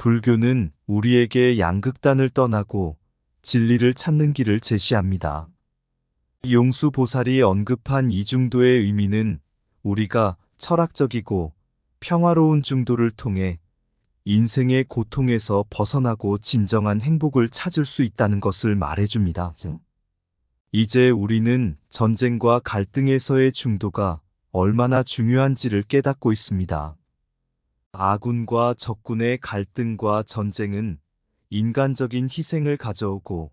불교는 우리에게 양극단을 떠나고 진리를 찾는 길을 제시합니다. 용수 보살이 언급한 이중도의 의미는 우리가 철학적이고 평화로운 중도를 통해 인생의 고통에서 벗어나고 진정한 행복을 찾을 수 있다는 것을 말해줍니다. 이제 우리는 전쟁과 갈등에서의 중도가 얼마나 중요한지를 깨닫고 있습니다. 아군과 적군의 갈등과 전쟁은 인간적인 희생을 가져오고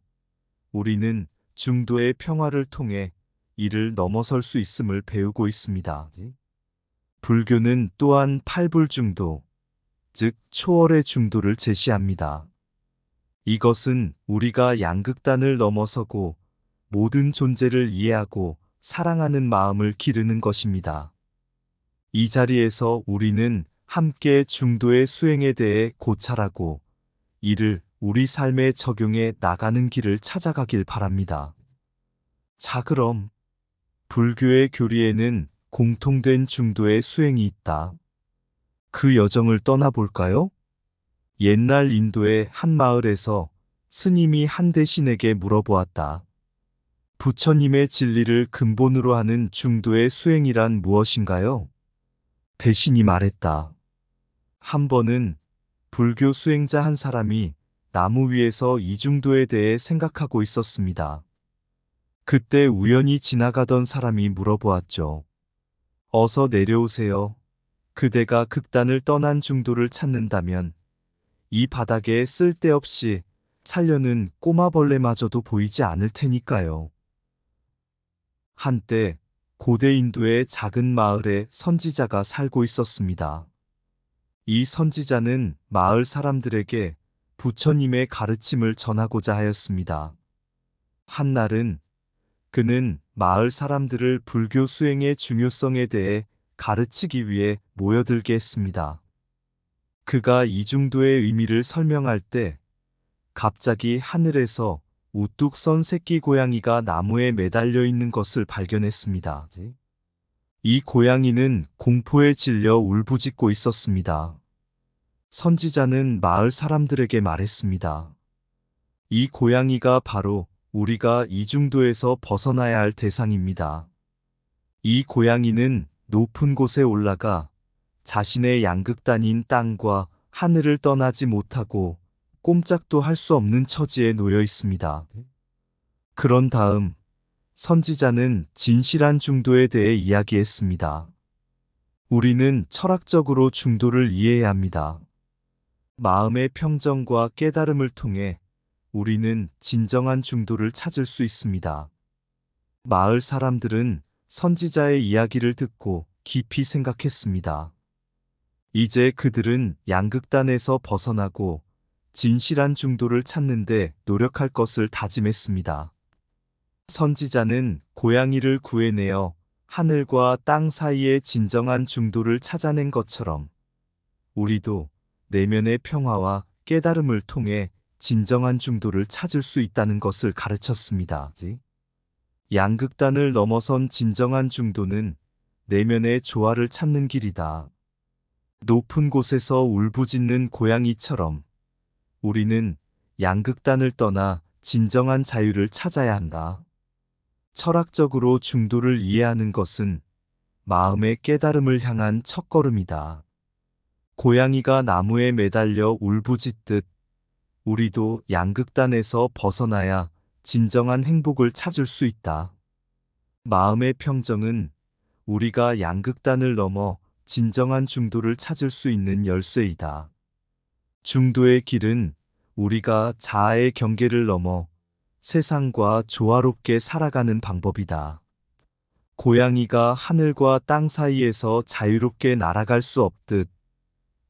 우리는 중도의 평화를 통해 이를 넘어설 수 있음을 배우고 있습니다. 불교는 또한 팔불중도, 즉 초월의 중도를 제시합니다. 이것은 우리가 양극단을 넘어서고 모든 존재를 이해하고 사랑하는 마음을 기르는 것입니다. 이 자리에서 우리는 함께 중도의 수행에 대해 고찰하고 이를 우리 삶에 적용해 나가는 길을 찾아가길 바랍니다. 자, 그럼 불교의 교리에는 공통된 중도의 수행이 있다. 그 여정을 떠나볼까요? 옛날 인도의 한 마을에서 스님이 한 대신에게 물어보았다. 부처님의 진리를 근본으로 하는 중도의 수행이란 무엇인가요? 대신이 말했다. 한 번은 불교 수행자 한 사람이 나무 위에서 이중도에 대해 생각하고 있었습니다. 그때 우연히 지나가던 사람이 물어보았죠. 어서 내려오세요. 그대가 극단을 떠난 중도를 찾는다면 이 바닥에 쓸데없이 살려는 꼬마벌레마저도 보이지 않을 테니까요. 한때 고대 인도의 작은 마을에 선지자가 살고 있었습니다. 이 선지자는 마을 사람들에게 부처님의 가르침을 전하고자 하였습니다. 한날은 그는 마을 사람들을 불교 수행의 중요성에 대해 가르치기 위해 모여들게 했습니다. 그가 이중도의 의미를 설명할 때 갑자기 하늘에서 우뚝 선 새끼 고양이가 나무에 매달려 있는 것을 발견했습니다. 이 고양이는 공포에 질려 울부짖고 있었습니다. 선지자는 마을 사람들에게 말했습니다. 이 고양이가 바로 우리가 이중도에서 벗어나야 할 대상입니다. 이 고양이는 높은 곳에 올라가 자신의 양극단인 땅과 하늘을 떠나지 못하고 꼼짝도 할 수 없는 처지에 놓여 있습니다. 그런 다음 선지자는 진실한 중도에 대해 이야기했습니다. 우리는 철학적으로 중도를 이해해야 합니다. 마음의 평정과 깨달음을 통해 우리는 진정한 중도를 찾을 수 있습니다. 마을 사람들은 선지자의 이야기를 듣고 깊이 생각했습니다. 이제 그들은 양극단에서 벗어나고 진실한 중도를 찾는데 노력할 것을 다짐했습니다. 선지자는 고양이를 구해내어 하늘과 땅 사이의 진정한 중도를 찾아낸 것처럼 우리도 내면의 평화와 깨달음을 통해 진정한 중도를 찾을 수 있다는 것을 가르쳤습니다. 양극단을 넘어선 진정한 중도는 내면의 조화를 찾는 길이다. 높은 곳에서 울부짖는 고양이처럼 우리는 양극단을 떠나 진정한 자유를 찾아야 한다. 철학적으로 중도를 이해하는 것은 마음의 깨달음을 향한 첫걸음이다. 고양이가 나무에 매달려 울부짖듯 우리도 양극단에서 벗어나야 진정한 행복을 찾을 수 있다. 마음의 평정은 우리가 양극단을 넘어 진정한 중도를 찾을 수 있는 열쇠이다. 중도의 길은 우리가 자아의 경계를 넘어 세상과 조화롭게 살아가는 방법이다. 고양이가 하늘과 땅 사이에서 자유롭게 날아갈 수 없듯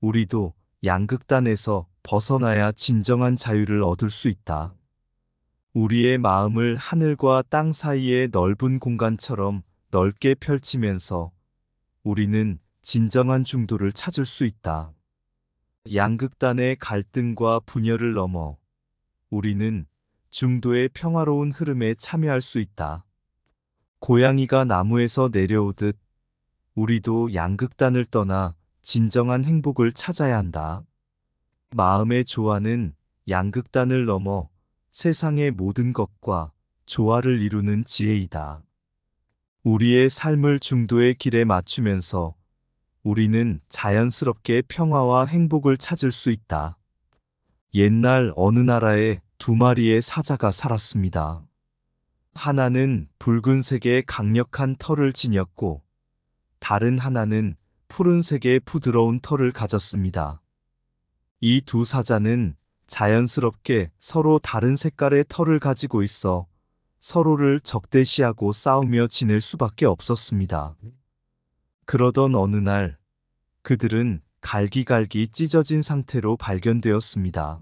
우리도 양극단에서 벗어나야 진정한 자유를 얻을 수 있다. 우리의 마음을 하늘과 땅 사이의 넓은 공간처럼 넓게 펼치면서 우리는 진정한 중도를 찾을 수 있다. 양극단의 갈등과 분열을 넘어 우리는 중도의 평화로운 흐름에 참여할 수 있다. 고양이가 나무에서 내려오듯 우리도 양극단을 떠나 진정한 행복을 찾아야 한다. 마음의 조화는 양극단을 넘어 세상의 모든 것과 조화를 이루는 지혜이다. 우리의 삶을 중도의 길에 맞추면서 우리는 자연스럽게 평화와 행복을 찾을 수 있다. 옛날 어느 나라에 두 마리의 사자가 살았습니다. 하나는 붉은색의 강력한 털을 지녔고, 다른 하나는 푸른색의 부드러운 털을 가졌습니다. 이 두 사자는 자연스럽게 서로 다른 색깔의 털을 가지고 있어 서로를 적대시하고 싸우며 지낼 수밖에 없었습니다. 그러던 어느 날, 그들은 갈기갈기 찢어진 상태로 발견되었습니다.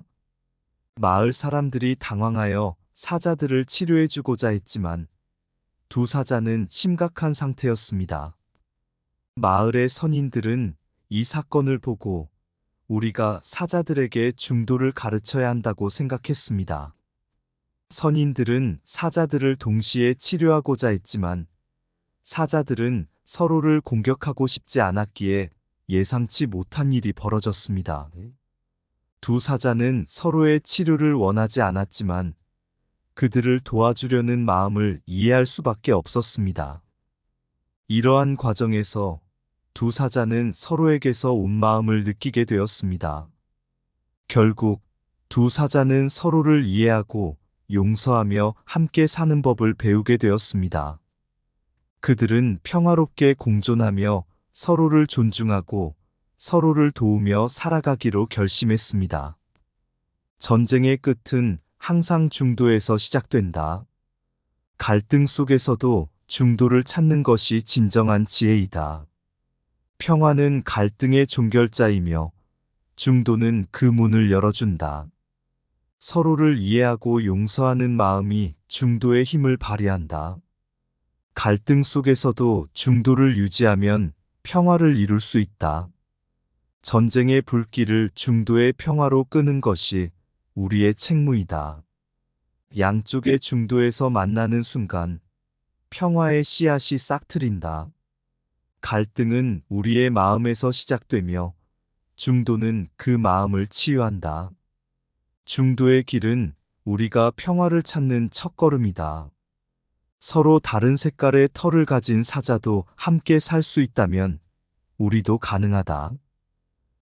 마을 사람들이 당황하여 사자들을 치료해주고자 했지만 두 사자는 심각한 상태였습니다. 마을의 선인들은 이 사건을 보고 우리가 사자들에게 중도를 가르쳐야 한다고 생각했습니다. 선인들은 사자들을 동시에 치료하고자 했지만 사자들은 서로를 공격하고 싶지 않았기에 예상치 못한 일이 벌어졌습니다. 두 사자는 서로의 치료를 원하지 않았지만 그들을 도와주려는 마음을 이해할 수밖에 없었습니다. 이러한 과정에서 두 사자는 서로에게서 온 마음을 느끼게 되었습니다. 결국 두 사자는 서로를 이해하고 용서하며 함께 사는 법을 배우게 되었습니다. 그들은 평화롭게 공존하며 서로를 존중하고 서로를 도우며 살아가기로 결심했습니다. 전쟁의 끝은 항상 중도에서 시작된다. 갈등 속에서도 중도를 찾는 것이 진정한 지혜이다. 평화는 갈등의 종결자이며 중도는 그 문을 열어준다. 서로를 이해하고 용서하는 마음이 중도의 힘을 발휘한다. 갈등 속에서도 중도를 유지하면 평화를 이룰 수 있다. 전쟁의 불길을 중도의 평화로 끄는 것이 우리의 책무이다. 양쪽의 중도에서 만나는 순간 평화의 씨앗이 싹트린다. 갈등은 우리의 마음에서 시작되며 중도는 그 마음을 치유한다. 중도의 길은 우리가 평화를 찾는 첫걸음이다. 서로 다른 색깔의 털을 가진 사자도 함께 살 수 있다면 우리도 가능하다.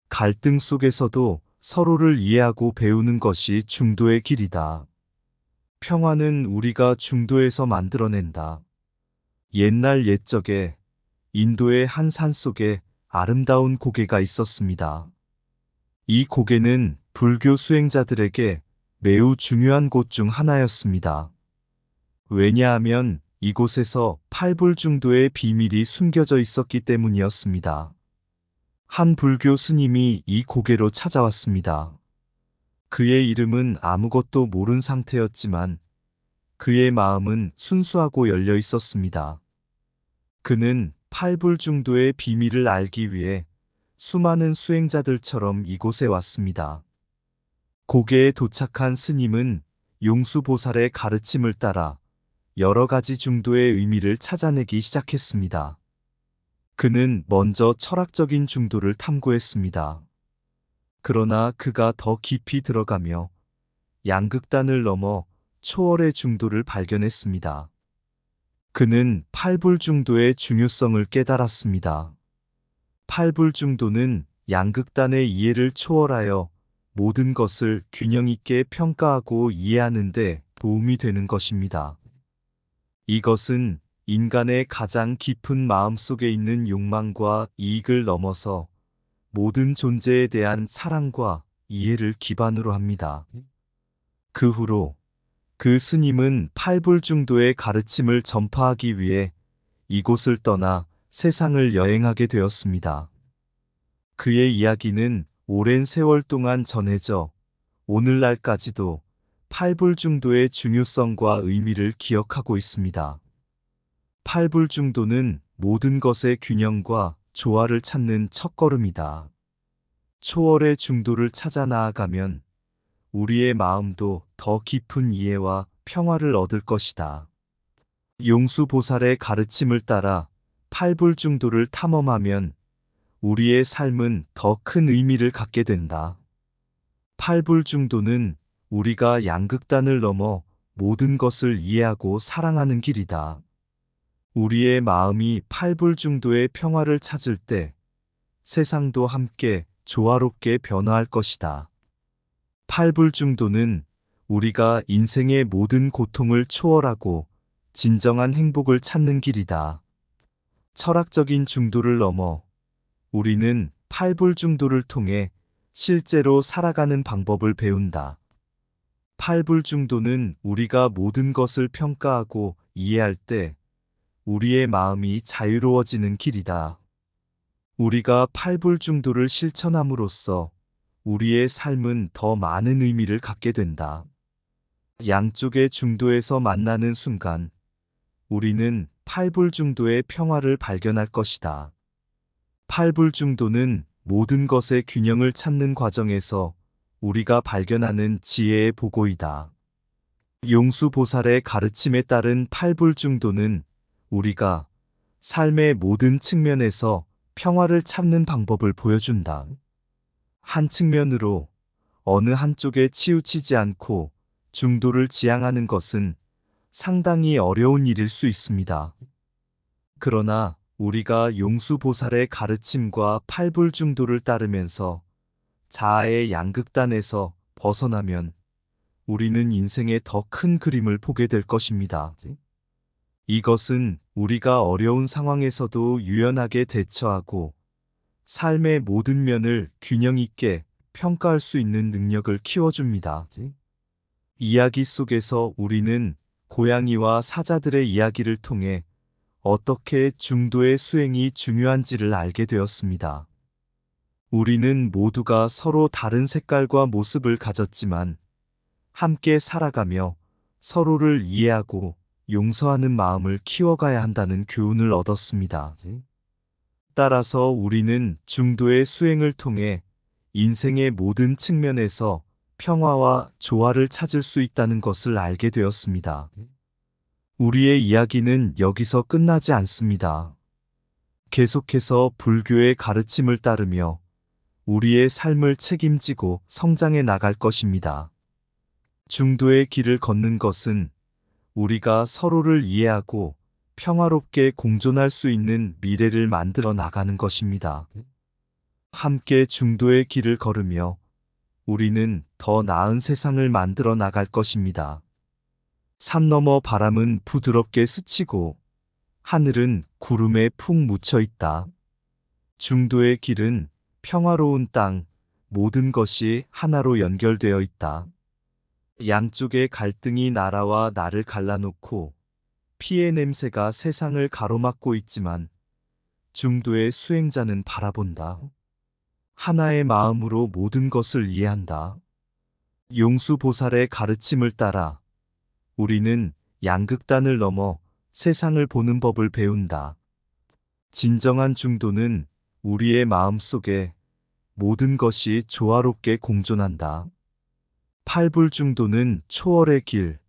갈등 속에서도 서로를 이해하고 배우는 것이 중도의 길이다. 평화는 우리가 중도에서 만들어낸다. 옛날 옛적에 인도의 한 산속에 아름다운 고개가 있었습니다. 이 고개는 불교 수행자들에게 매우 중요한 곳 중 하나였습니다. 왜냐하면 이곳에서 팔불중도의 비밀이 숨겨져 있었기 때문이었습니다. 한 불교 스님이 이 고개로 찾아왔습니다. 그의 이름은 아무것도 모른 상태였지만 그의 마음은 순수하고 열려 있었습니다. 그는 팔불중도의 비밀을 알기 위해 수많은 수행자들처럼 이곳에 왔습니다. 고개에 도착한 스님은 용수보살의 가르침을 따라 여러 가지 중도의 의미를 찾아내기 시작했습니다. 그는 먼저 철학적인 중도를 탐구했습니다. 그러나 그가 더 깊이 들어가며 양극단을 넘어 초월의 중도를 발견했습니다. 그는 팔불중도의 중요성을 깨달았습니다. 팔불중도는 양극단의 이해를 초월하여 모든 것을 균형 있게 평가하고 이해하는 데 도움이 되는 것입니다. 이것은 인간의 가장 깊은 마음 속에 있는 욕망과 이익을 넘어서 모든 존재에 대한 사랑과 이해를 기반으로 합니다. 그 후로 그 스님은 팔불중도의 가르침을 전파하기 위해 이곳을 떠나 세상을 여행하게 되었습니다. 그의 이야기는 오랜 세월 동안 전해져 오늘날까지도 팔불중도의 중요성과 의미를 기억하고 있습니다. 팔불중도는 모든 것의 균형과 조화를 찾는 첫걸음이다. 초월의 중도를 찾아 나아가면 우리의 마음도 더 깊은 이해와 평화를 얻을 것이다. 용수보살의 가르침을 따라 팔불중도를 탐험하면 우리의 삶은 더 큰 의미를 갖게 된다. 팔불중도는 우리가 양극단을 넘어 모든 것을 이해하고 사랑하는 길이다. 우리의 마음이 팔불중도의 평화를 찾을 때 세상도 함께 조화롭게 변화할 것이다. 팔불중도는 우리가 인생의 모든 고통을 초월하고 진정한 행복을 찾는 길이다. 철학적인 중도를 넘어 우리는 팔불중도를 통해 실제로 살아가는 방법을 배운다. 팔불중도는 우리가 모든 것을 평가하고 이해할 때 우리의 마음이 자유로워지는 길이다. 우리가 팔불중도를 실천함으로써 우리의 삶은 더 많은 의미를 갖게 된다. 양쪽의 중도에서 만나는 순간 우리는 팔불중도의 평화를 발견할 것이다. 팔불중도는 모든 것의 균형을 찾는 과정에서 우리가 발견하는 지혜의 보고이다. 용수보살의 가르침에 따른 팔불중도는 우리가 삶의 모든 측면에서 평화를 찾는 방법을 보여준다. 한 측면으로 어느 한쪽에 치우치지 않고 중도를 지향하는 것은 상당히 어려운 일일 수 있습니다. 그러나 우리가 용수보살의 가르침과 팔불중도를 따르면서 자아의 양극단에서 벗어나면 우리는 인생의 더 큰 그림을 보게 될 것입니다. 이것은 우리가 어려운 상황에서도 유연하게 대처하고 삶의 모든 면을 균형 있게 평가할 수 있는 능력을 키워줍니다. 이야기 속에서 우리는 고양이와 사자들의 이야기를 통해 어떻게 중도의 수행이 중요한지를 알게 되었습니다. 우리는 모두가 서로 다른 색깔과 모습을 가졌지만 함께 살아가며 서로를 이해하고 용서하는 마음을 키워가야 한다는 교훈을 얻었습니다. 따라서 우리는 중도의 수행을 통해 인생의 모든 측면에서 평화와 조화를 찾을 수 있다는 것을 알게 되었습니다. 우리의 이야기는 여기서 끝나지 않습니다. 계속해서 불교의 가르침을 따르며 우리의 삶을 책임지고 성장해 나갈 것입니다. 중도의 길을 걷는 것은 우리가 서로를 이해하고 평화롭게 공존할 수 있는 미래를 만들어 나가는 것입니다. 함께 중도의 길을 걸으며 우리는 더 나은 세상을 만들어 나갈 것입니다. 산 너머 바람은 부드럽게 스치고 하늘은 구름에 푹 묻혀 있다. 중도의 길은 평화로운 땅, 모든 것이 하나로 연결되어 있다. 양쪽의 갈등이 나라와 나를 갈라놓고 피해 냄새가 세상을 가로막고 있지만 중도의 수행자는 바라본다. 하나의 마음으로 모든 것을 이해한다. 용수보살의 가르침을 따라 우리는 양극단을 넘어 세상을 보는 법을 배운다. 진정한 중도는 우리의 마음 속에 모든 것이 조화롭게 공존한다. 팔불중도는 초월의 길,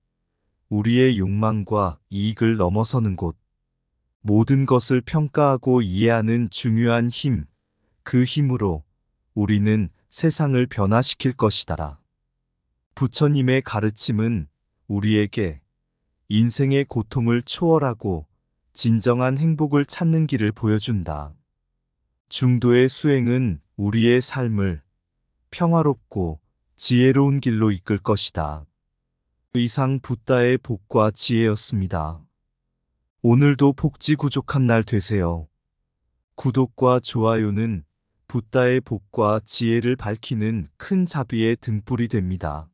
우리의 욕망과 이익을 넘어서는 곳, 모든 것을 평가하고 이해하는 중요한 힘, 그 힘으로 우리는 세상을 변화시킬 것이다. 부처님의 가르침은 우리에게 인생의 고통을 초월하고 진정한 행복을 찾는 길을 보여준다. 중도의 수행은 우리의 삶을 평화롭고 지혜로운 길로 이끌 것이다. 이상 붓다의 복과 지혜였습니다. 오늘도 복지구족한 날 되세요. 구독과 좋아요는 붓다의 복과 지혜를 밝히는 큰 자비의 등불이 됩니다.